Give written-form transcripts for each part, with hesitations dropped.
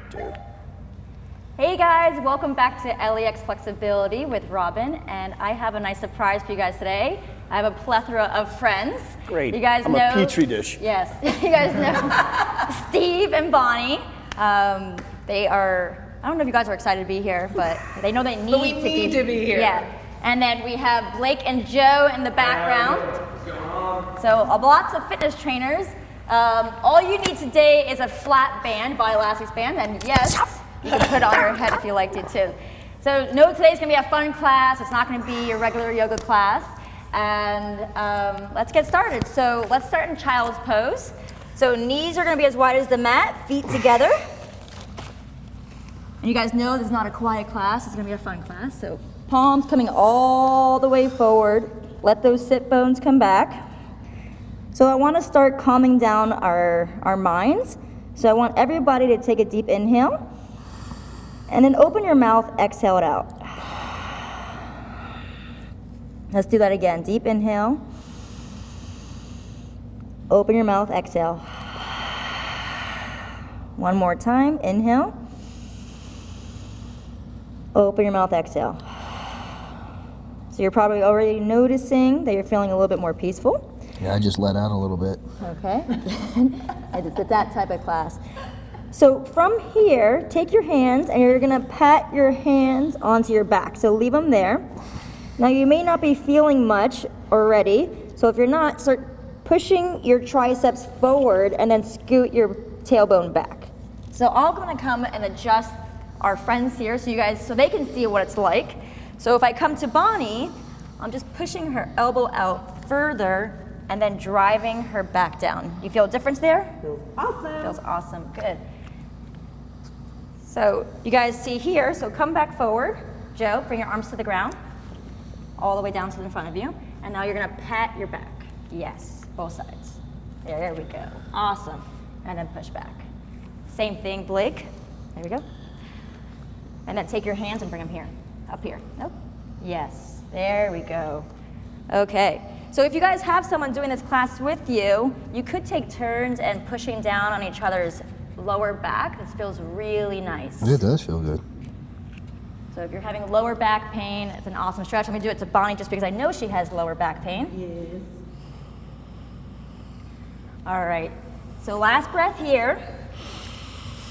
Dude. Hey guys, welcome back to LEX Flexibility with Robin, and I have a nice surprise for you guys today. I have a plethora of friends. Great. You guys I'm know, a petri dish. Yes, you guys know Steve and Bonnie. They are, I don't know if you guys are excited to be here, but they know they need to be here. Yeah. And then we have Blake and Joe in the background. So lots of fitness trainers. All you need today is a flat band, Bodylastics band, and yes, you can put it on your head if you liked it too. So no, today's gonna be a fun class. It's not gonna be your regular yoga class. And let's get started. So let's start in child's pose. So knees are gonna be as wide as the mat, feet together. And you guys know this is not a quiet class, it's gonna be a fun class. So palms coming all the way forward. Let those sit bones come back. So I wanna start calming down our minds. So I want everybody to take a deep inhale. And then open your mouth, exhale it out. Let's do that again. Deep inhale. Open your mouth, exhale. One more time, inhale. Open your mouth, exhale. So you're probably already noticing that you're feeling a little bit more peaceful. Yeah, I just let out a little bit. Okay. It's that type of class. So from here, take your hands and you're gonna pat your hands onto your back. So leave them there. Now you may not be feeling much already. So if you're not, start pushing your triceps forward and then scoot your tailbone back. So I'm gonna come and adjust our friends here so they can see what it's like. So if I come to Bonnie, I'm just pushing her elbow out further and then driving her back down. You feel a difference there? Feels awesome. Feels awesome, good. So you guys see here, so come back forward. Joe, bring your arms to the ground, all the way down to the front of you. And now you're gonna pat your back. Yes, both sides. There we go, awesome. And then push back. Same thing, Blake, there we go. And then take your hands and bring them here, up here, nope. Yes, there we go. Okay, so if you guys have someone doing this class with you, you could take turns and pushing down on each other's lower back. This feels really nice. It does feel good. So if you're having lower back pain, it's an awesome stretch. Let me do it to Bonnie just because I know she has lower back pain. Yes. All right, so last breath here.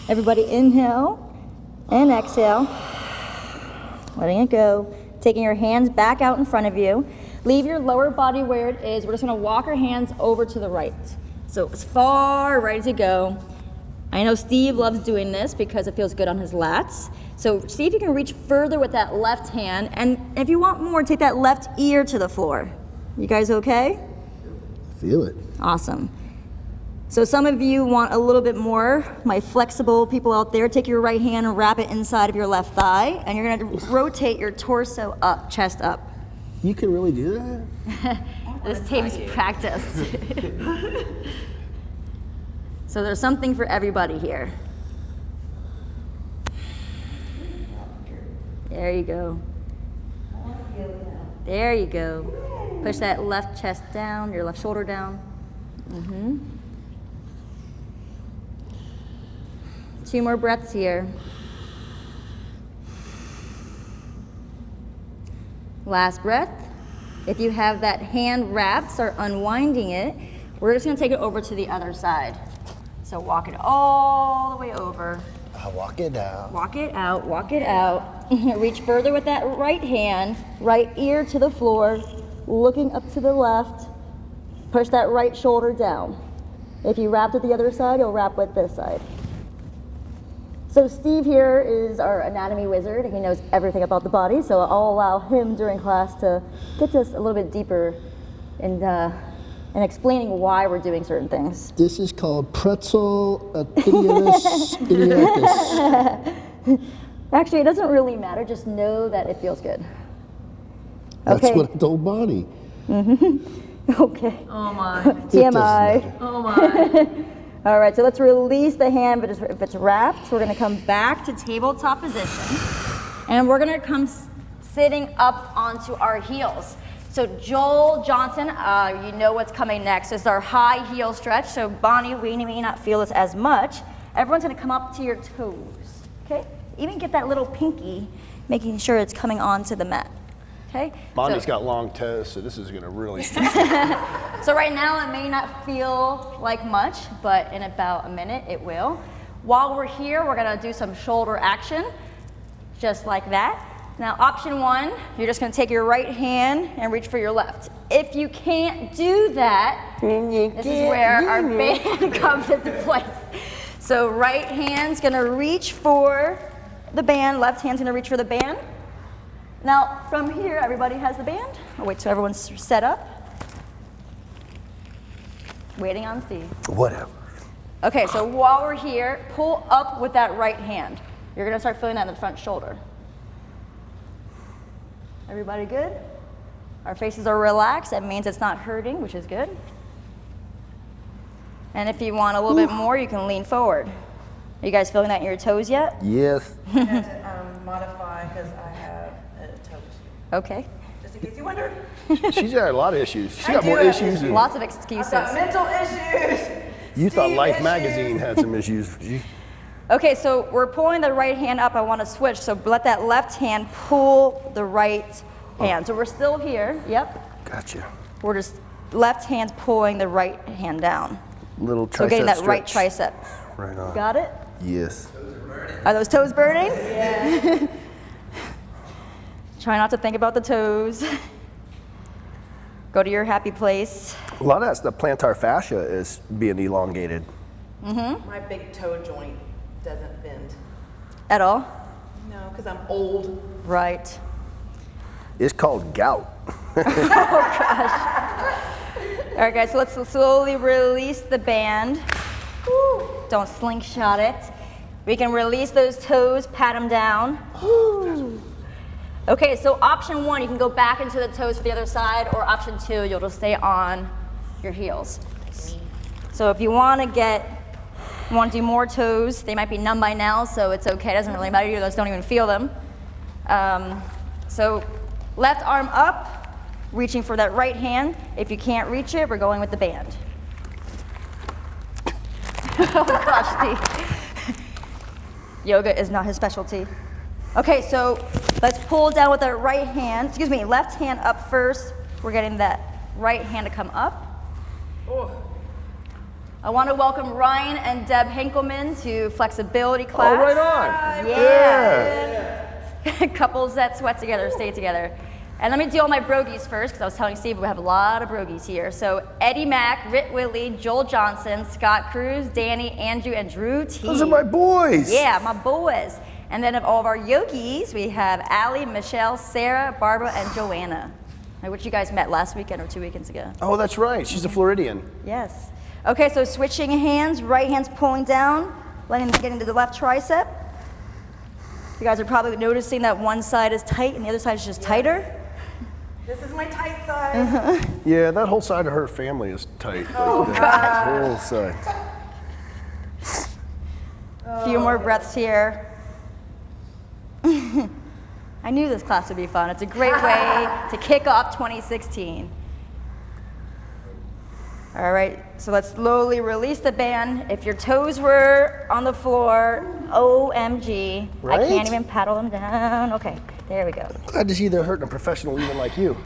Everybody inhale and exhale. Letting it go. Taking your hands back out in front of you. Leave your lower body where it is. We're just gonna walk our hands over to the right. So as far right as you go. I know Steve loves doing this because it feels good on his lats. So see if you can reach further with that left hand, and if you want more, take that left ear to the floor. You guys okay? Feel it. Awesome. So some of you want a little bit more. My flexible people out there, take your right hand and wrap it inside of your left thigh, and you're gonna rotate your torso up, chest up. You can really do that? This takes practice. So there's something for everybody here. There you go. There you go. Push that left chest down, your left shoulder down. Mm-hmm. 2 more breaths here. Last breath. If you have that hand wrapped, start unwinding it. We're just gonna take it over to the other side. So walk it all the way over. I'll walk it out. Walk it out, walk it out. Reach further with that right hand, right ear to the floor, looking up to the left. Push that right shoulder down. If you wrapped it the other side, you'll wrap with this side. So Steve here is our anatomy wizard. He knows everything about the body, so I'll allow him during class to get us a little bit deeper and explaining why we're doing certain things. This is called pretzel idiotus idiotus. Actually, it doesn't really matter. Just know that it feels good. That's Okay. what I told Bonnie. Okay. Oh my. TMI. Oh my. All right, so let's release the hand if it's wrapped. So we're gonna come back to tabletop position. And we're gonna come sitting up onto our heels. So Joel Johnson, you know what's coming next. This is our high heel stretch. So Bonnie, we may not feel this as much. everyone's gonna come up to your toes, okay? Even get that little pinky, making sure it's coming onto the mat, okay? Bonnie's got long toes, so this is gonna really stretch. So right now it may not feel like much, but in about a minute it will. While we're here, we're gonna do some shoulder action, just like that. Now, option one, you're just gonna take your right hand and reach for your left. If you can't do that, this is where our band comes into place. So right hand's gonna reach for the band, left hand's gonna reach for the band. Now, from here, everybody has the band. I'll wait till everyone's set up. Waiting on Steve. Whatever. Okay, so while we're here, pull up with that right hand. You're gonna start feeling that in the front shoulder. Everybody good? Our faces are relaxed. That means it's not hurting, which is good. And if you want a little bit more, you can lean forward. Are you guys feeling that in your toes yet? Yes. I had to modify because I have a toe issue. Okay. Just in case you wondered. She's got a lot of issues. She's got do more have issues than Lots of excuses. I've got mental issues. you thought Steve Life issues. magazine had some issues. Okay, so we're pulling the right hand up. I want to switch. So let that left hand pull the right hand. So we're still here. Yep. Gotcha. We're just left hand's pulling the right hand down. Little tricep So getting that right stretch. tricep. Right on. Got it? Yes. Are those toes burning? Yeah. Try not to think about the toes. Go to your happy place. A lot of that's the plantar fascia is being elongated. My big toe joint doesn't bend. At all? No, because I'm old. Right. It's called gout. All right, guys, so let's slowly release the band. Woo. Don't slingshot it. We can release those toes, pat them down. Woo. Okay, so option one, you can go back into the toes for the other side, or option two, you'll just stay on your heels. So if you want to do more toes, they might be numb by now, so it's okay. It doesn't really matter. You guys don't even feel them. So left arm up, reaching for that right hand. If you can't reach it, we're going with the band. Oh gosh, Steve. Yoga is not his specialty. Okay, so let's pull down with our right hand. Excuse me, left hand up first. We're getting that right hand to come up. Oh. I want to welcome Ryan and Deb Henkelman to flexibility class. Oh, right on. Yeah. Couples that sweat together, stay together. And let me deal with my brogies first, because I was telling Steve we have a lot of brogies here. So Eddie Mack, Rit Whitley, Joel Johnson, Scott Cruz, Danny, Andrew, and Drew T. Those are my boys. Yeah, my boys. And then of all of our yogis, we have Allie, Michelle, Sarah, Barbara, and Joanna, which you guys met last weekend or 2 weekends ago. Oh, that's right. She's a Floridian. Yes. Okay, so switching hands, right hand's pulling down, letting them get into the left tricep. You guys are probably noticing that one side is tight and the other side is just tighter. This is my tight side. Yeah, that whole side of her family is tight. Oh, like gosh. that whole side. A few more breaths here. I knew this class would be fun. It's a great way to kick off 2016. All right, so let's slowly release the band. If your toes were on the floor, OMG, Right? I can't even paddle them down. Okay, there we go. Glad to see they're hurting a professional even like you.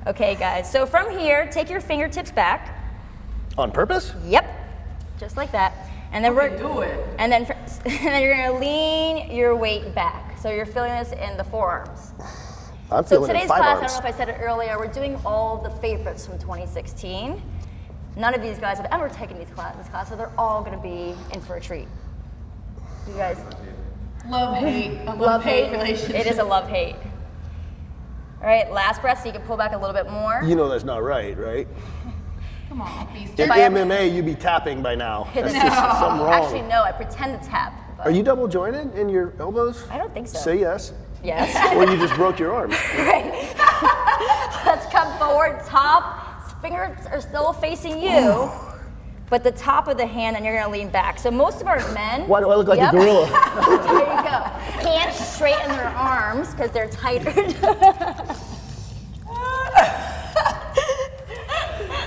Okay, guys, so from here, take your fingertips back. On purpose? Yep, just like that. And then Do it. And then you're gonna lean your weight back. So you're feeling this in the forearms. I'm So feeling it in today's 5 class, arms. I don't know if I said it earlier, we're doing all the favorites from 2016. None of these guys have ever taken this class, so they're all gonna be in for a treat. You guys, Love-hate. A love-hate love-hate relationship. It is a love-hate. All right, last breath, so you can pull back a little bit more. You know that's not right, right? Come on, Feast. In MMA, you'd be tapping by now. That's just something wrong. Actually, no, I pretend to tap. but Are you double jointed in your elbows? I don't think so. Say yes. Yes. Or you just broke your arm. Right. Let's come forward, top. Fingers are still facing you, but the top of the hand, and you're gonna lean back. So most of our men. Why do I look like Yep. a gorilla? There you go. Can't straighten their arms because they're tighter.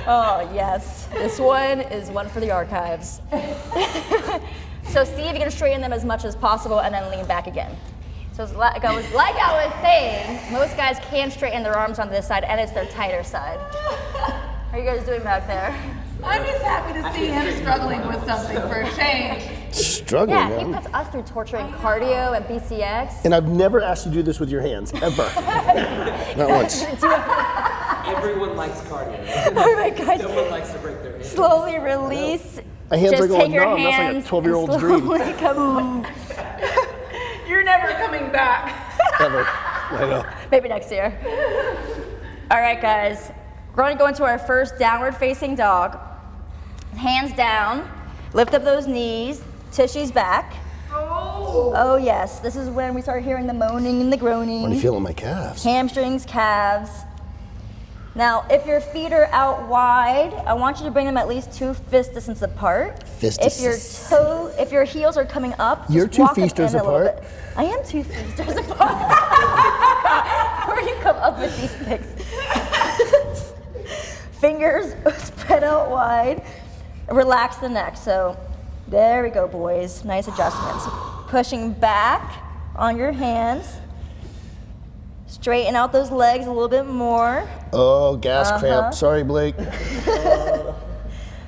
Oh yes, this one is one for the archives. So see if you can straighten them as much as possible and then lean back again. So it's like I was saying, most guys can straighten their arms on this side and it's their tighter side. How are you guys doing back there? I'm just happy to see him struggling with something for a change. Struggling, Yeah, he man. puts us through torturing cardio and BCX. And I've never asked you to do this with your hands, ever. Not once. Everyone likes cardio. All right, guys. No one likes to break their hands. Slowly release. My hands Just are going take your numb. That's like a hands 12-year-old's and dream. slowly come You're never coming back. Ever. I know. Maybe next year. All right, guys. We're going to go into our first downward facing dog. Hands down. Lift up those knees. Tushies back. Oh, yes. This is when we start hearing the moaning and the groaning. What do you feel in my calves? Hamstrings, calves. Now, if your feet are out wide, I want you to bring them at least 2 fist distance apart. Fist If your heels are coming up, You're just 2 walk them feasters in a little apart? bit. I am 2 feasters apart. Where do you come up with these things? Fingers spread out wide. Relax the neck. So there we go, boys. Nice adjustments. Pushing back on your hands. Straighten out those legs a little bit more. Oh, gas cramp. Sorry, Blake.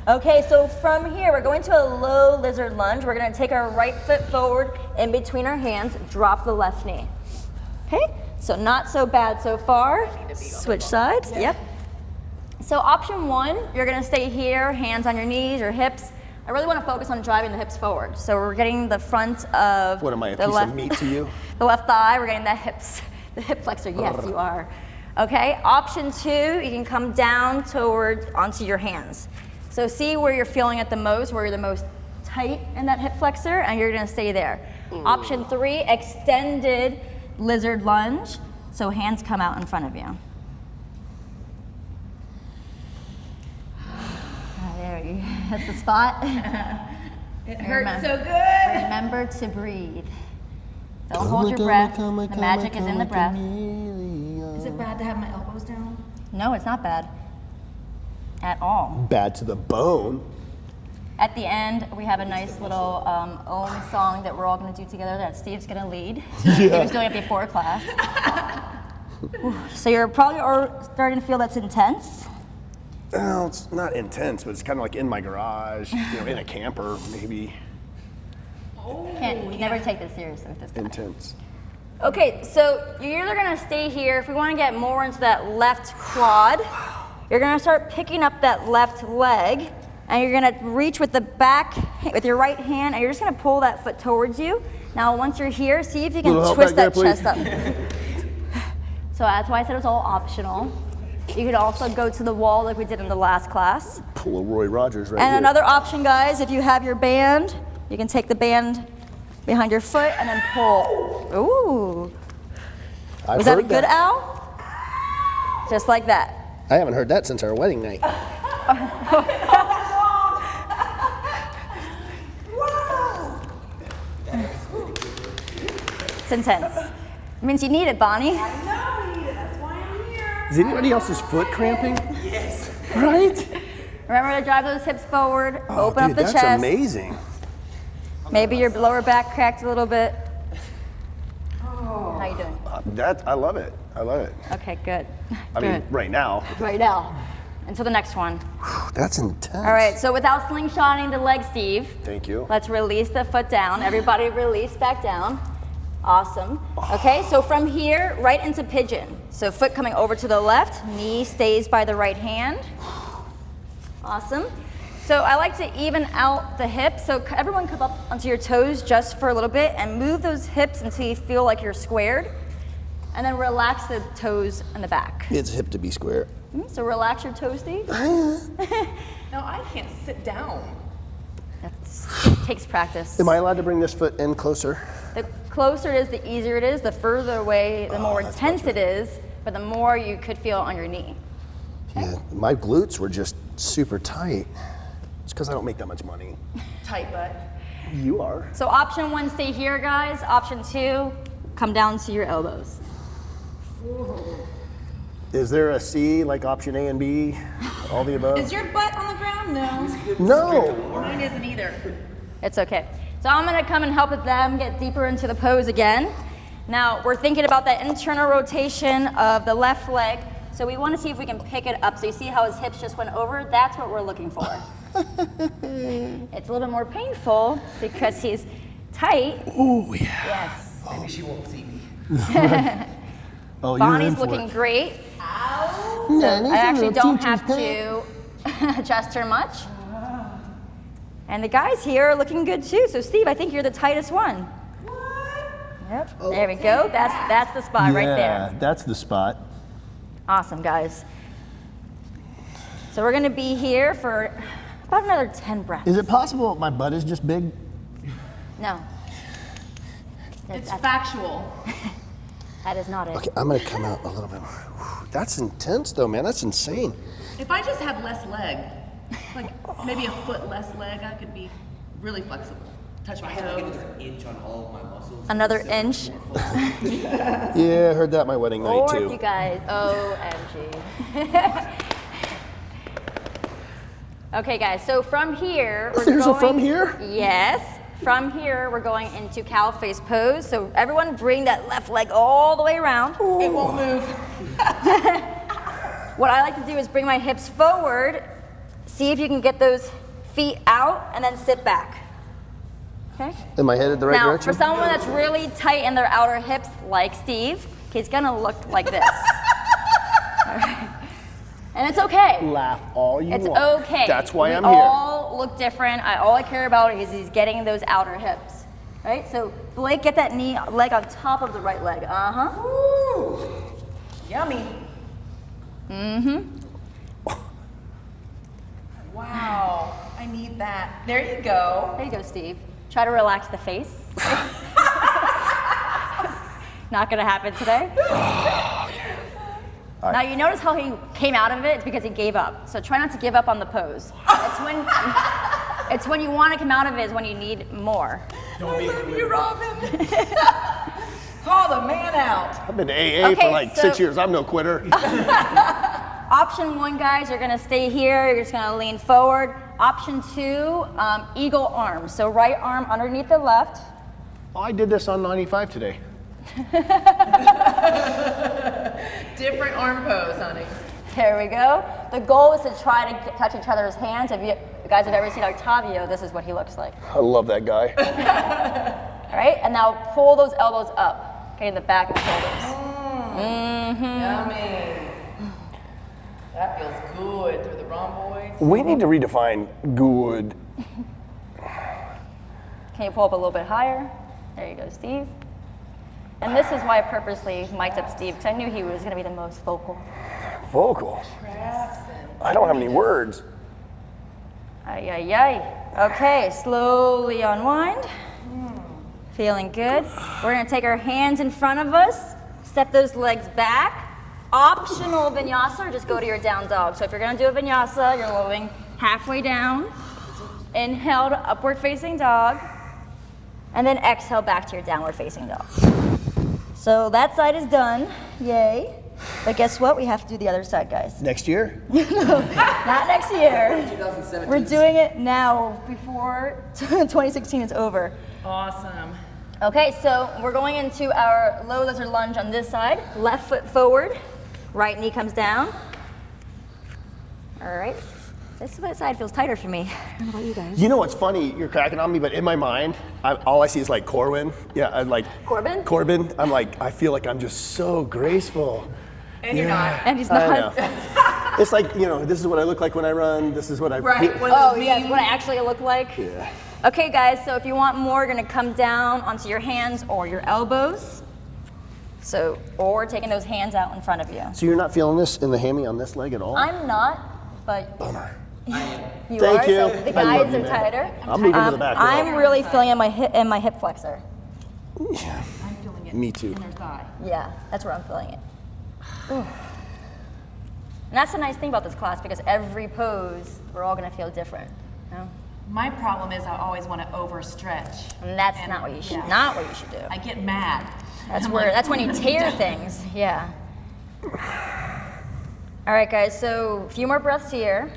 Okay, so from here, we're going to a low lizard lunge. We're gonna take our right foot forward in between our hands, drop the left knee. Okay, so not so bad so far. Switch sides, yep. So option 1, you're gonna stay here, hands on your knees, your hips. I really wanna focus on driving the hips forward. So we're getting the front of What am I, a the piece left, of meat to you? the left thigh, we're getting the hip flexor, yes you are. Okay, option 2, you can come down onto your hands. So see where you're feeling it the most, where you're the most tight in that hip flexor, and you're gonna stay there. Option 3, extended lizard lunge. So hands come out in front of you. There you go, that's the spot. It hurts so good. Remember to breathe. Don't hold your breath. The magic is in the breath. Is it bad to have my elbows down? No, it's not bad at all. Bad to the bone. At the end, we have a nice little OM song that we're all going to do together that Steve's going to lead. He was doing it before class. So you're probably starting to feel that's intense. Well, it's not intense, but it's kind of like in my garage, in a camper, maybe. Can't never take this seriously with this guy. Intense. Okay, so you're either gonna stay here. If we wanna get more into that left quad, you're gonna start picking up that left leg, and you're gonna reach with the back, with your right hand, and you're just gonna pull that foot towards you. Now, once you're here, see if you can twist that chest up. So that's why I said it was all optional. You could also go to the wall like we did in the last class. Pull a Roy Rogers right And here. another option, guys, if you have your band, you can take the band behind your foot and then pull. Ooh. Was that a good Al? Just like that. I haven't heard that since our wedding night. It's intense. It means you need it, Bonnie. I know I need it. That's why I'm here. Is anybody else's foot cramping? Yes. Right? Remember to drive those hips forward, Oh, open dude, up the that's chest. amazing. Maybe your lower back cracked a little bit. How you doing? I love it. I love it. Okay, good. I mean, right now. Right now. Until the next one. That's intense. All right, so without slingshotting the leg, Steve, Thank you. let's release the foot down. Everybody release back down. Awesome. Okay, so from here, right into pigeon. So foot coming over to the left, knee stays by the right hand. Awesome. So I like to even out the hips. So everyone come up onto your toes just for a little bit and move those hips until you feel like you're squared. And then relax the toes in the back. It's hip to be square. So relax your toes, Steve. No, I can't sit down. It takes practice. Am I allowed to bring this foot in closer? The closer it is, the easier it is. The further away, the more intense it is, but the more you could feel on your knee. Yeah, my glutes were just super tight. It's because I don't make that much money. Tight butt. You are. So option 1, stay here, guys. Option 2, come down to your elbows. Is there a C like option A and B? All the above? Is your butt on the ground? No. No. Mine isn't either. It's okay. So I'm gonna come and help them get deeper into the pose again. Now we're thinking about that internal rotation of the left leg. So we wanna see if we can pick it up. So you see how his hips just went over? That's what we're looking for. It's a little bit more painful because he's tight. Oh, yeah. Yes. Maybe she won't see me. Oh, Bonnie's looking great. Ow. So I actually don't have to adjust her much. And the guys here are looking good too. So Steve, I think you're the tightest one. What? Yep. There we go. That's the spot right there. Yeah, that's the spot. Awesome, guys. So we're gonna be here for about another 10 breaths. Is it possible my butt is just big? No. It's factual. That is not it. Okay, I'm gonna come out a little bit more. That's intense though, man. That's insane. If I just had less leg, like maybe a foot less leg, I could be really flexible. Touch my I had like toes. another inch on all of my muscles. Another inch. Yeah, I heard that my wedding night Or too. if you guys, OMG. Okay, guys, so from here, we're There's going, a from here? Yes. From here, we're going into cow face pose. So everyone bring that left leg all the way around. It won't move. What I like to do is bring my hips forward, see if you can get those feet out, and then sit back. Okay? Am I headed the right Now, direction? for someone that's really tight in their outer hips, like Steve, he's gonna look like this. All right. And it's okay. Laugh all you It's want. okay. That's why I'm We here. all look different. All I care about is he's getting those outer hips. Right? So Blake, get that knee leg on top of the right leg. Uh-huh. Ooh. Yummy. Mm-hmm. Wow. I need that. There you go. There you go, Steve. Try to relax the face. Not gonna happen today. Now you notice how he came out of it? It's because he gave up. So try not to give up on the pose. It's when you want to come out of it is when you need more. Don't be Look at you, Robin. Call the man out. I've been to AA Okay, for like so- 6 years. I'm no quitter. Option 1, guys, you're gonna stay here. You're just gonna lean forward. Option 2, eagle arms. So right arm underneath the left. Oh, I did this on 95 today. Different arm pose, honey. There we go. The goal is to try to touch each other's hands. If you guys have ever seen Octavio, this is what he looks like. I love that guy. All right, and now pull those elbows up, getting the back of the shoulders. Yummy. That feels good through the rhomboids. We need to redefine good. Can you pull up a little bit higher? There you go, Steve. And this is why I purposely mic'd up Steve, because I knew he was going to be the most vocal. Vocal. I don't have any words. Ay, ay, ay. Okay, slowly unwind. Feeling good. We're going to take our hands in front of us, step those legs back. Optional vinyasa, or just go to your down dog. So if you're going to do a vinyasa, you're lowering halfway down. Inhale to upward facing dog. And then exhale back to your downward facing dog. So that side is done. Yay. But guess what? We have to do the other side, guys. Next year? Not next year. 2017. We're doing it now before 2016 is over. Awesome. Okay, so we're going into our low lizard lunge on this side. Left foot forward, right knee comes down. All right. This side feels tighter for me. I don't know about you guys. You know what's funny? You're cracking on me, but in my mind, all I see is like Corwin. Yeah, I'm like Corbin? Corbin. I'm like, I feel like I'm just so graceful. And you're not. And he's I not. know. It's like, you know, this is what I look like when I run. This is what I Right. feel. What Oh, does it yes, mean? what I actually look like. Yeah. Okay, guys, so if you want more, you're gonna come down onto your hands or your elbows. So, or taking those hands out in front of you. So you're not feeling this in the hammy on this leg at all? I'm not, but Bummer. you Thank are. you. So the I love guys you, are man. tighter. I'm moving to the back. I'm really feeling in my hip flexor. Yeah. I'm feeling it. Me too. Inner thigh. Yeah, that's where I'm feeling it. Ooh. And that's the nice thing about this class because every pose, we're all gonna feel different. You know? My problem is I always want to overstretch. And that's not what you should. yeah. Not what you should do. I get mad. That's I'm where. like, That's when you tear things. Yeah. All right, guys. So a few more breaths here.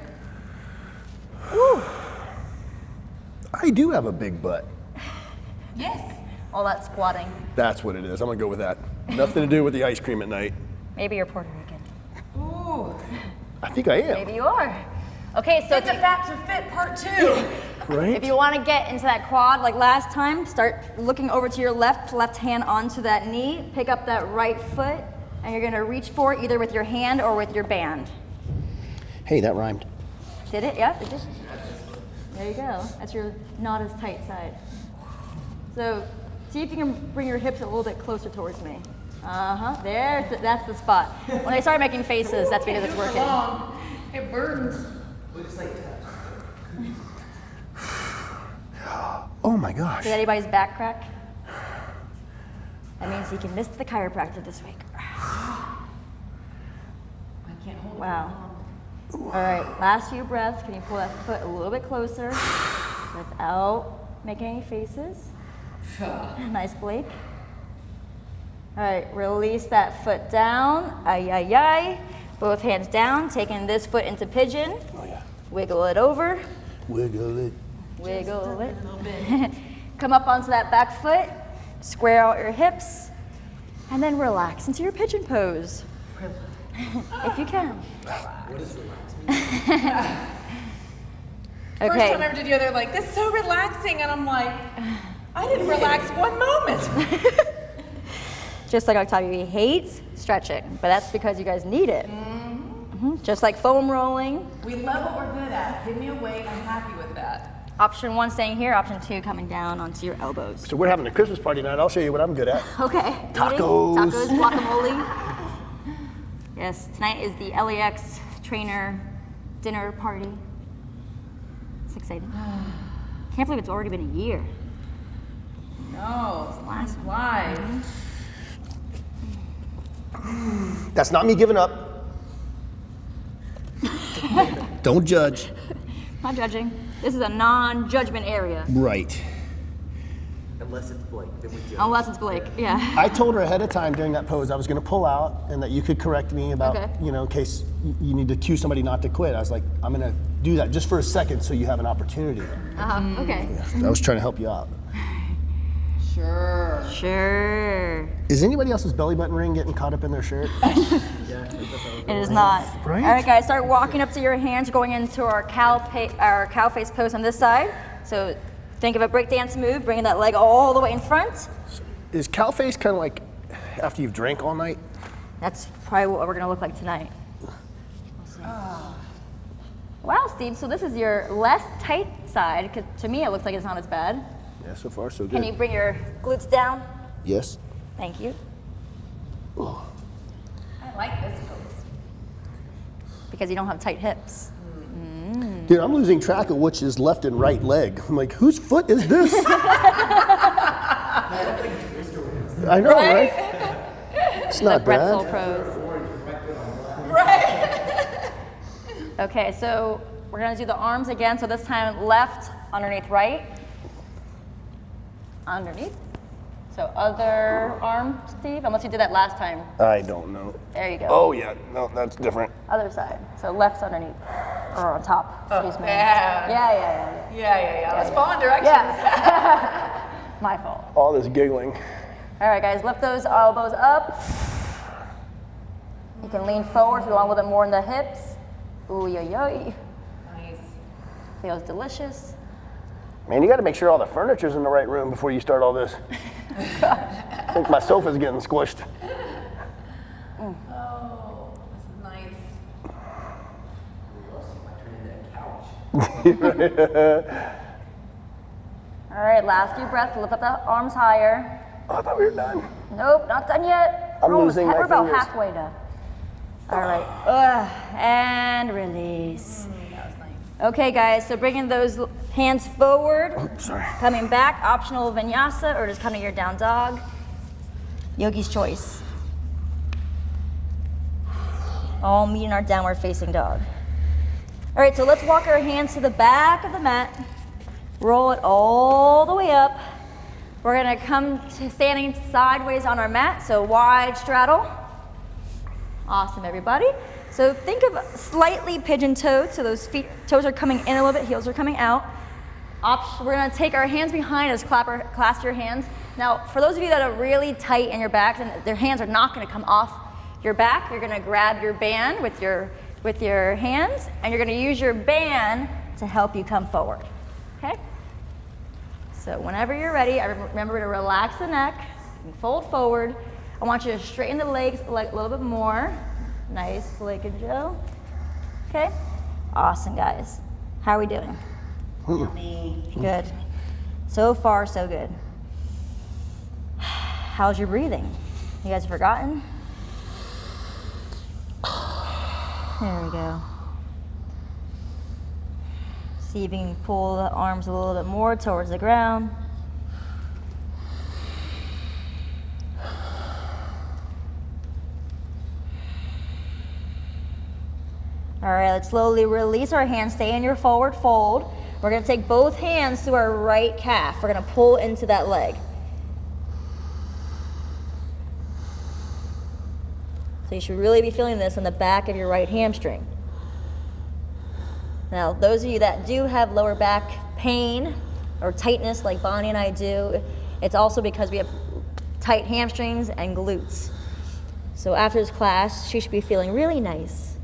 I do have a big butt. Yes. All that squatting. That's what it is. I'm gonna go with that. Nothing to do with the ice cream at night. Maybe you're Puerto Rican. Ooh. I think I am. Maybe you are. Okay, so It's a Fat to Fit part 2. Right? if you want to get into that quad like last time, start looking over to your left hand onto that knee, pick up that right foot, and you're gonna reach for it either with your hand or with your band. Hey, that rhymed. Did it? Yep, it did. There you go. That's your not as tight side. So see if you can bring your hips a little bit closer towards me. There, that's the spot. When I start making faces, that's because it's working. It burns. Oh my gosh. Did anybody's back crack? That means you can miss the chiropractor this week. I can't hold it. Wow. All right, last few breaths. Can you pull that foot a little bit closer without making any faces? Nice, Blake. All right, release that foot down. Ay, ay, ay. Both hands down, taking this foot into pigeon. Oh yeah. Wiggle it over. Wiggle it. Wiggle it. Come up onto that back foot. Square out your hips. And then relax into your pigeon pose. If you can. What is relaxing? First time I ever did yoga, they're like, this is so relaxing. And I'm like, I didn't relax one moment. Just like Octavia, he hates stretching, but that's because you guys need it. Just like foam rolling. We love what we're good at. Give me a weight. I'm happy with that. Option 1, staying here. Option 2, coming down onto your elbows. So we're having a Christmas party tonight. I'll show you what I'm good at. Okay. Tacos. Tacos, guacamole. Yes, tonight is the LAX trainer dinner party. It's exciting. Can't believe it's already been a year. No, last flies. That's not me giving up. Don't judge. Not judging. This is a non-judgment area. Right. Unless it's Blake, then we judge. Unless it's Blake, yeah. I told her ahead of time during that pose I was going to pull out and that you could correct me about, Okay. in case you need to cue somebody not to quit. I was like, I'm going to do that just for a second so you have an opportunity. Okay. I was trying to help you out. Sure. Sure. Is anybody else's belly button ring getting caught up in their shirt? It is not. Right? All right, guys, start walking up to your hands, going into our cow face pose on this side. So think of a breakdance move, bringing that leg all the way in front. Is cow face kind of like after you've drank all night? That's probably what we're gonna look like tonight. We'll see. Wow, Steve, so this is your less tight side, because to me it looks like it's not as bad. Yeah, so far so good. Can you bring your glutes down? Yes. Thank you. I like this pose. Because you don't have tight hips. Dude, I'm losing track of which is left and right leg. I'm like, whose foot is this? I know, right? It's not Pretzel bad. pose. Right. Okay, so we're gonna do the arms again. So this time left underneath right. Underneath. So other arm, Steve, unless you did that last time. I don't know. There you go. Oh, yeah. No, that's different. Other side. So left's underneath. Or on top, excuse me. yeah. Yeah. Yeah. Let's follow directions. Yeah. My fault. All this giggling. All right, guys, lift those elbows up. You can lean forward if you want a little bit more in the hips. Ooh, yo. Nice. Feels delicious. Man, you got to make sure all the furniture's in the right room before you start all this. I think my sofa's getting squished. Oh, this is nice. All right, last few breaths. Lift up the arms higher. Oh, I thought we were done. Nope, not done yet. I'm losing my We're about fingers. halfway done. All right, and release. That was nice. Okay, guys, so bringing those hands forward, Sorry. coming back, optional vinyasa, or just come to your down dog. Yogi's choice. All meeting our downward facing dog. All right, so let's walk our hands to the back of the mat. Roll it all the way up. We're gonna come to standing sideways on our mat, so wide straddle. Awesome, everybody. So think of slightly pigeon-toed, so those toes are coming in a little bit, heels are coming out. We're gonna take our hands behind us, clasp your hands. Now, for those of you that are really tight in your backs and their hands are not gonna come off your back, you're gonna grab your band with your hands, and you're gonna use your band to help you come forward, okay? So whenever you're ready, remember to relax the neck and fold forward. I want you to straighten the legs a little bit more. Nice, Blake and Joe. Okay, awesome, guys. How are we doing? Good. So far, so good. How's your breathing? You guys forgotten? There we go. See if you can pull the arms a little bit more towards the ground. All right, let's slowly release our hands. Stay in your forward fold. We're gonna take both hands to our right calf. We're gonna pull into that leg. So you should really be feeling this on the back of your right hamstring. Now, those of you that do have lower back pain or tightness like Bonnie and I do, it's also because we have tight hamstrings and glutes. So after this class, she should be feeling really nice.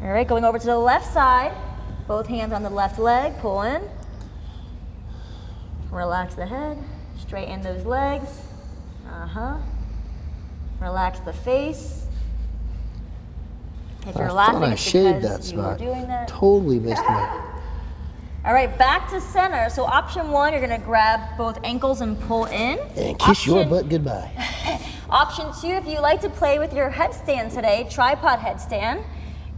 All right, going over to the left side, both hands on the left leg, pull in. Relax the head, straighten those legs. Relax the face. If you're laughing, it's because you were doing that. Totally missed it. All right, back to center. So option one, you're gonna grab both ankles and pull in. And kiss your butt goodbye. Option two, if you like to play with your headstand today, tripod headstand,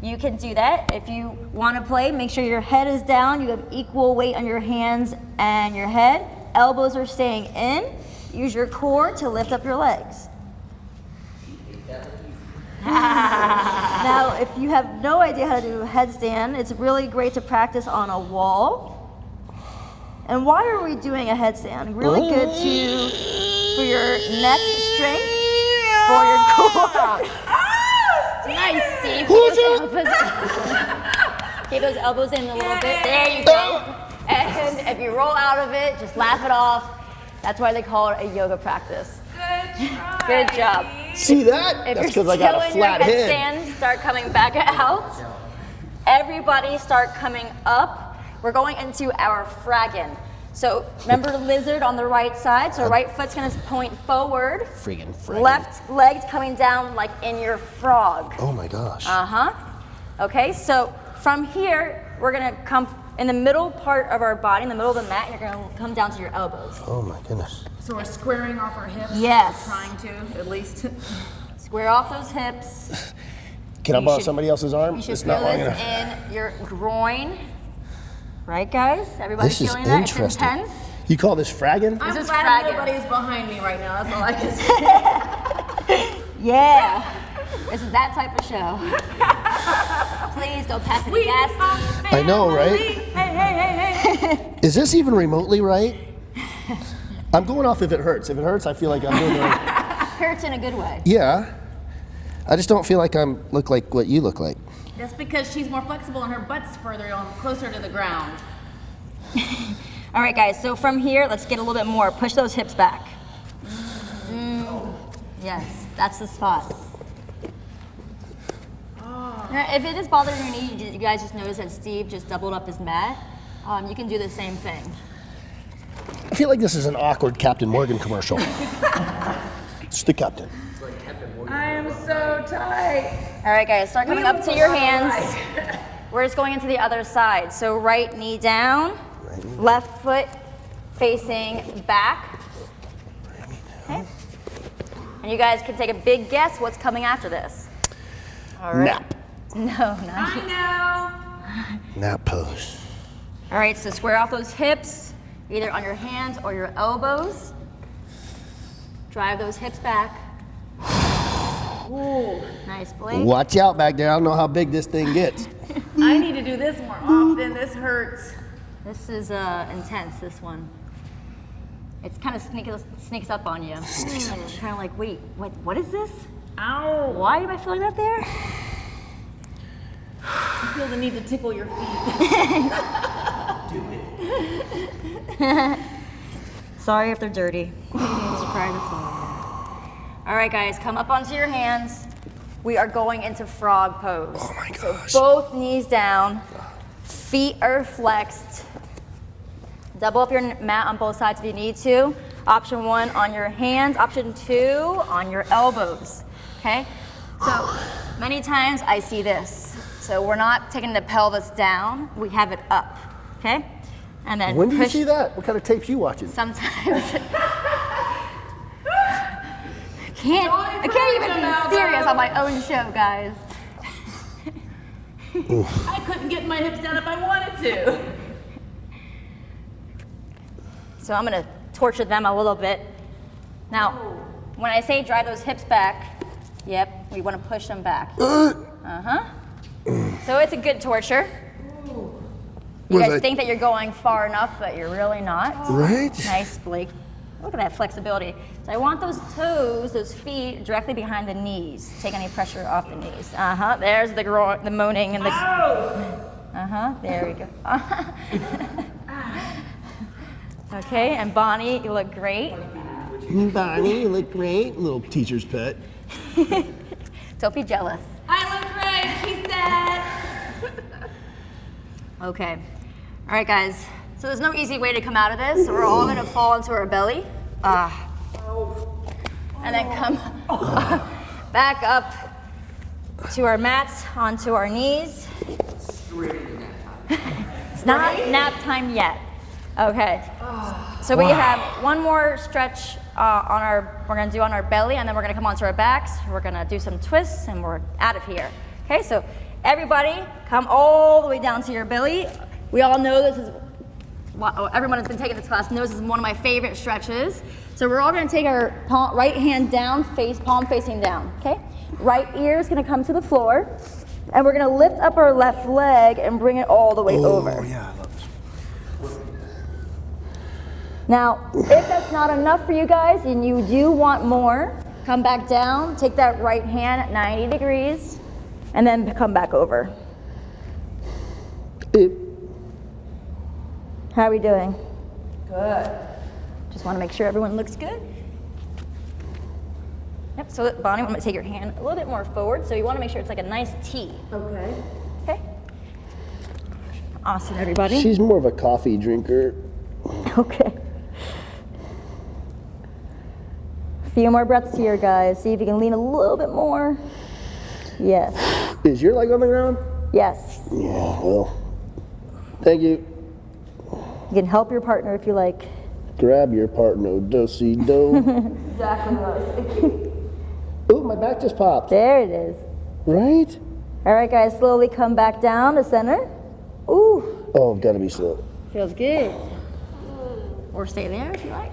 you can do that. If you want to play, make sure your head is down. You have equal weight on your hands and your head. Elbows are staying in. Use your core to lift up your legs. Now, if you have no idea how to do a headstand, it's really great to practice on a wall. And why are we doing a headstand? Really good for your neck strength, for your core. Nice, Steve. Keep those elbows in a little bit. There you go. And if you roll out of it, just laugh it off. That's why they call it a yoga practice. Good job. See that? If That's because I got a flat head. Headstand, start coming back out. Everybody start coming up. We're going into our fraggin. So remember the lizard on the right side. So right foot's gonna point forward. Friggin' fraggin'. Left leg's coming down like in your frog. Oh my gosh. Okay, so from here, we're gonna come in the middle part of our body, in the middle of the mat, and you're gonna come down to your elbows. Oh my goodness. So we're squaring off our hips? Yes. Trying to, at least. Square off those hips. Can I borrow somebody else's arm? You should It's feel not long this enough. in your groin. Right, guys? Everybody This is feeling that? interesting. It's intense. You call this fragging? I'm is glad fragging. nobody's behind me right now. That's all I can say. Yeah. This is that type of show. Please don't pass any gas. I know, right? Hey. Is this even remotely right? I'm going off if it hurts. If it hurts, I feel like I'm doing the right. Hurts in a good way. Yeah. I just don't feel like I look like what you look like. That's because she's more flexible and her butt's further on, closer to the ground. All right, guys, so from here, let's get a little bit more. Push those hips back. Yes, that's the spot. Now, if it is bothering your knee, you guys just notice that Steve just doubled up his mat. You can do the same thing. I feel like this is an awkward Captain Morgan commercial. It's the captain. I am so tight. All right, guys, start coming up to your hands. We're just going into the other side. So right knee down, left foot facing back. Okay. And you guys can take a big guess what's coming after this. All right. Nap. No, not I know. Nap pose. All right, so square off those hips, either on your hands or your elbows. Drive those hips back. Ooh, nice, Blake. Watch out back there. I don't know how big this thing gets. I need to do this more often. This hurts. This is intense, this one. It's kind of sneaks up on you. It's kind of like, wait, what is this? Ow. Why am I feeling that there? I feel the need to tickle your feet. Sorry if they're dirty. All right, guys, come up onto your hands. We are going into frog pose. Oh my gosh. So both knees down, feet are flexed. Double up your mat on both sides if you need to. Option 1 on your hands, option 2 on your elbows, okay? So many times I see this. So we're not taking the pelvis down, we have it up, okay? And then When do you push. see that? What kind of tapes you watching? Sometimes. I can't even be serious on my own show, guys. I couldn't get my hips down if I wanted to. So I'm gonna torture them a little bit. Now, when I say drive those hips back, yep, we wanna push them back. So it's a good torture. You guys think that you're going far enough, but you're really not. Right? Nice, Blake. Look at that flexibility. So I want those toes, those feet, directly behind the knees. Take any pressure off the knees. There's the the moaning and the. There we go. Okay, and Bonnie, you look great. Bonnie, you look great. Little teacher's pet. Don't be jealous. I look great, she said. Okay. All right, guys. So there's no easy way to come out of this. So we're all gonna fall into our belly. And then come back up to our mats, onto our knees. It's not nap time yet. Okay. So we have one more stretch we're gonna do on our belly, and then we're gonna come onto our backs. We're gonna do some twists, and we're out of here. Okay, so everybody come all the way down to your belly. We all know this is, everyone that's been taking this class knows this is one of my favorite stretches. So we're all gonna take our right hand down, palm facing down, okay? Right ear is gonna come to the floor, and we're gonna lift up our left leg and bring it all the way over. Oh, yeah, I love this. Now, if that's not enough for you guys and you do want more, come back down, take that right hand at 90 degrees, and then come back over. How are we doing? Good. Just want to make sure everyone looks good. Yep, so Bonnie, I'm going to take your hand a little bit more forward, so you want to make sure it's like a nice T. Okay. Okay? Awesome, everybody. She's more of a coffee drinker. Okay. A few more breaths here, guys. See if you can lean a little bit more. Yes. Is your leg on the ground? Yes. Yeah, well, thank you. You can help your partner if you like. Grab your partner, do-si-do. Exactly. Ooh, my back just popped. There it is. Right? All right, guys, slowly come back down to center. Ooh, Oh, gotta be slow. feels good. Or stay there if you like.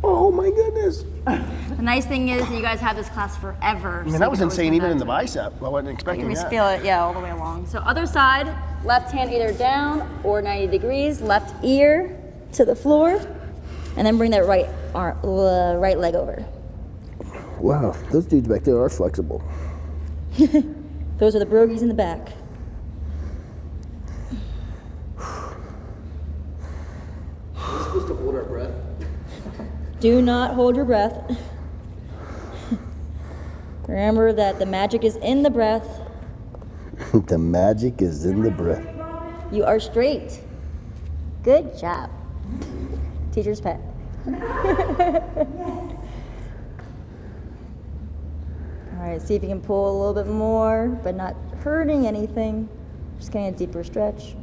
Oh my goodness. The nice thing is you guys have this class forever. I mean, that was insane even in the bicep. I wasn't You expecting can just that. feel it, yeah, all the way along. So other side, left hand either down or 90 degrees, left ear to the floor, and then bring that right leg over. Wow, those dudes back there are flexible. Those are the brogies in the back. We're supposed to hold our breath. Do not hold your breath. Remember that the magic is in the breath. The magic is in the breath. You are straight. Good job. Teacher's pet. All right, see if you can pull a little bit more, but not hurting anything. Just getting a deeper stretch.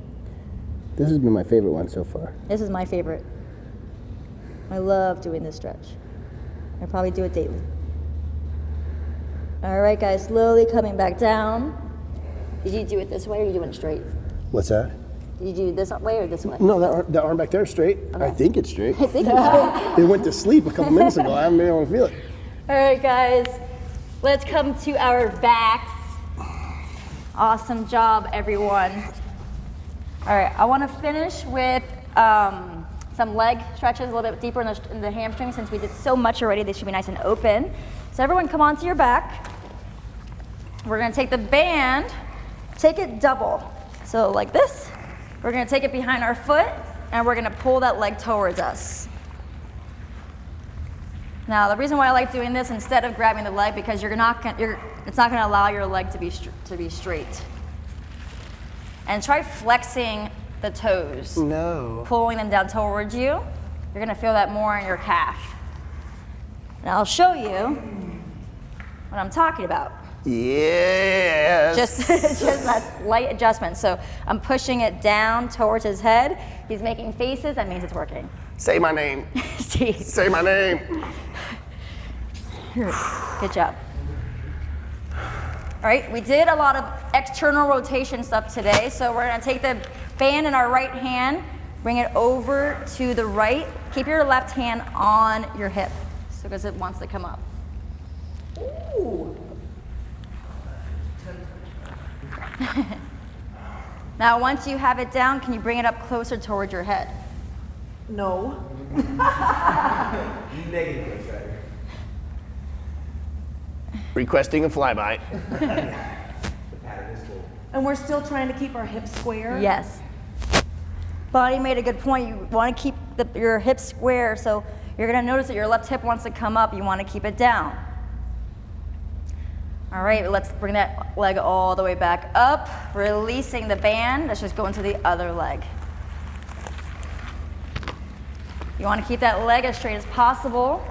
This has been my favorite one so far. This is my favorite. I love doing this stretch. I probably do it daily. All right, guys, slowly coming back down. Did you do it this way or are you doing it straight? What's that? Did you do it this way or this way? No, that arm back there is straight. I think it's straight. I think it's It went to sleep a couple minutes ago. I haven't been able to feel it. All right, guys, let's come to our backs. Awesome job, everyone. All right, I want to finish with some leg stretches a little bit deeper in the hamstring. Since we did so much already, they should be nice and open. So everyone come onto your back. We're gonna take the band, take it double. So like this, we're gonna take it behind our foot, and we're gonna pull that leg towards us. Now, the reason why I like doing this instead of grabbing the leg, because it's not gonna allow your leg to be straight. And try flexing the toes. No. Pulling them down towards you. You're gonna feel that more in your calf. And I'll show you what I'm talking about. Yes. Just that light adjustment. So I'm pushing it down towards his head. He's making faces, that means it's working. Say my name. Steve. Say my name. Good job. All right, we did a lot of external rotation stuff today, so we're gonna take the band in our right hand, bring it over to the right. Keep your left hand on your hip, so because it wants to come up. Ooh. Now, once you have it down, can you bring it up closer towards your head? No. Negative, right? Requesting a flyby. The pattern is full. And we're still trying to keep our hips square? Yes. Bonnie made a good point. You want to keep your hips square, so you're going to notice that your left hip wants to come up. You want to keep it down. All right, let's bring that leg all the way back up, releasing the band. Let's just go into the other leg. You want to keep that leg as straight as possible.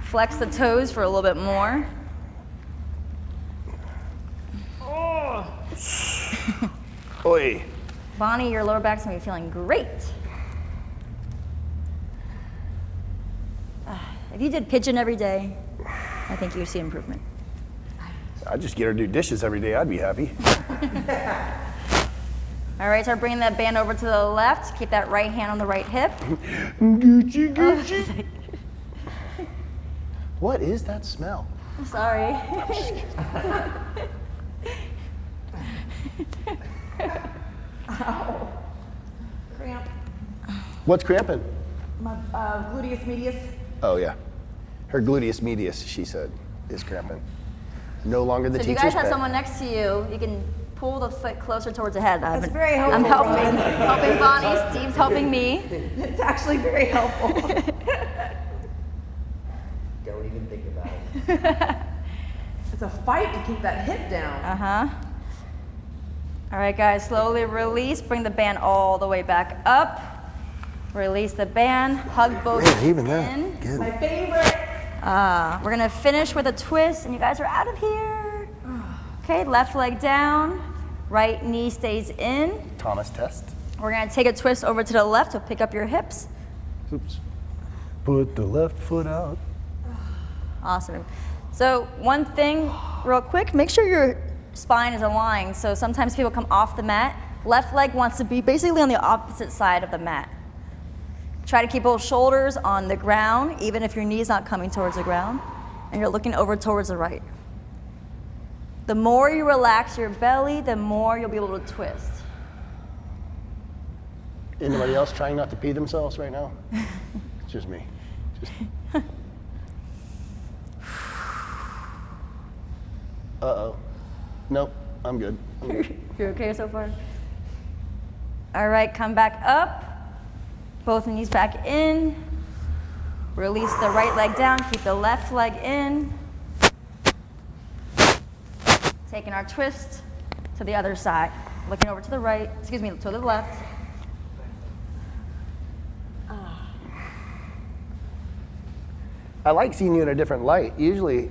Flex the toes for a little bit more. Oi. Bonnie, your lower back's gonna be feeling great. If you did pigeon every day, I think you would see improvement. I'd just get her to do dishes every day. I'd be happy. All right, so bringing that band over to the left. Keep that right hand on the right hip. Gucci, Gucci. What is that smell? I'm sorry. Ow. Cramp. What's cramping? My gluteus medius. Oh, yeah. Her gluteus medius, she said, is cramping. No longer the So if you teacher's guys have pet. someone next to you, you can pull the foot closer towards the head. That's very helpful. I'm helping, Ron. helping Bonnie. Steve's helping me. It's actually very helpful. Don't even think about it. It's a fight to keep that hip down. Uh-huh. All right, guys, slowly release. Bring the band all the way back up. Release the band. Hug both Man, even that. in. Good. My favorite. We're gonna finish with a twist, and you guys are out of here. Okay, left leg down. Right knee stays in. Thomas test. We're gonna take a twist over to the left to pick up your hips. Oops. Put the left foot out. Awesome. So one thing, real quick, make sure your spine is aligned. So sometimes people come off the mat. Left leg wants to be basically on the opposite side of the mat. Try to keep both shoulders on the ground, even if your knee is not coming towards the ground, and you're looking over towards the right. The more you relax your belly, the more you'll be able to twist. Anybody else trying not to pee themselves right now? It's just me. Uh-oh. Nope, I'm good. You're okay so far? All right, come back up. Both knees back in. Release the right leg down, keep the left leg in. Taking our twist to the other side. Looking over to the right, excuse me, to the left. I like seeing you in a different light. Usually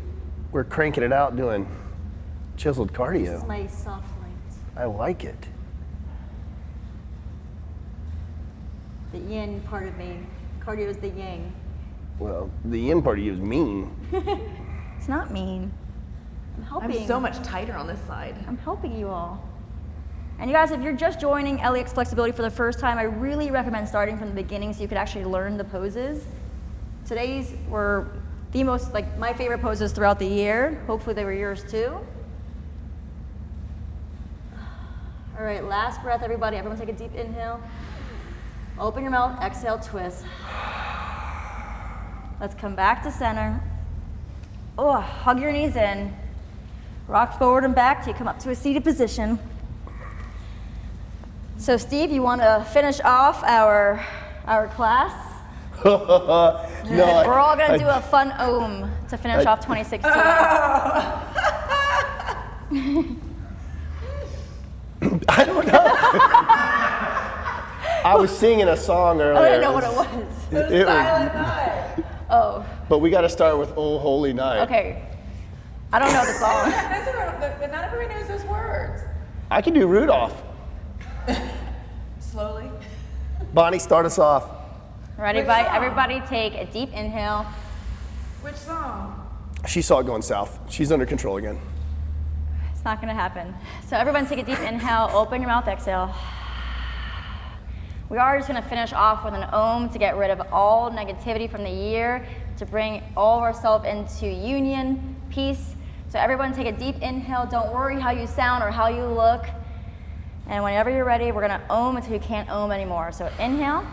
we're cranking it out doing chiseled cardio. My soft light. I like it. The yin part of me. Cardio is the yang. Well, the yin part of you is mean. It's not mean. I'm helping. I'm so much tighter on this side. I'm helping you all. And you guys, if you're just joining LEX Flexibility for the first time, I really recommend starting from the beginning so you could actually learn the poses. Today's were the most, like, my favorite poses throughout the year. Hopefully they were yours too. All right, last breath, everybody. Everyone take a deep inhale. Open your mouth, exhale, twist. Let's come back to center. Oh, hug your knees in. Rock forward and back till you come up to a seated position. So Steve, you want to finish off our class? No, We're all going to do a fun OM to finish off 2016. I don't know. I was singing a song earlier. I didn't know what it was. It Silent was, night. Oh, but we got to start with "Oh Holy Night." okay. I don't know the song. But not everybody knows those words. I can do Rudolph. Slowly. Bonnie, start us off. Ready, Which song? everybody take a deep inhale. Which song? She saw it going south. She's under control again. It's not gonna happen. So everyone take a deep inhale, open your mouth, exhale. We are just gonna finish off with an OM to get rid of all negativity from the year, to bring all of ourselves into union, peace. So everyone take a deep inhale. Don't worry how you sound or how you look. And whenever you're ready, we're gonna OM until you can't OM anymore. So inhale.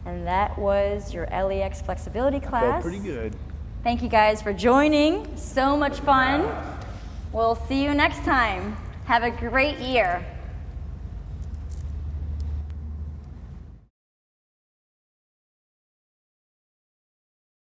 And that was your LEX flexibility class. Felt pretty good. Thank you guys for joining. So much fun. We'll see you next time. Have a great year.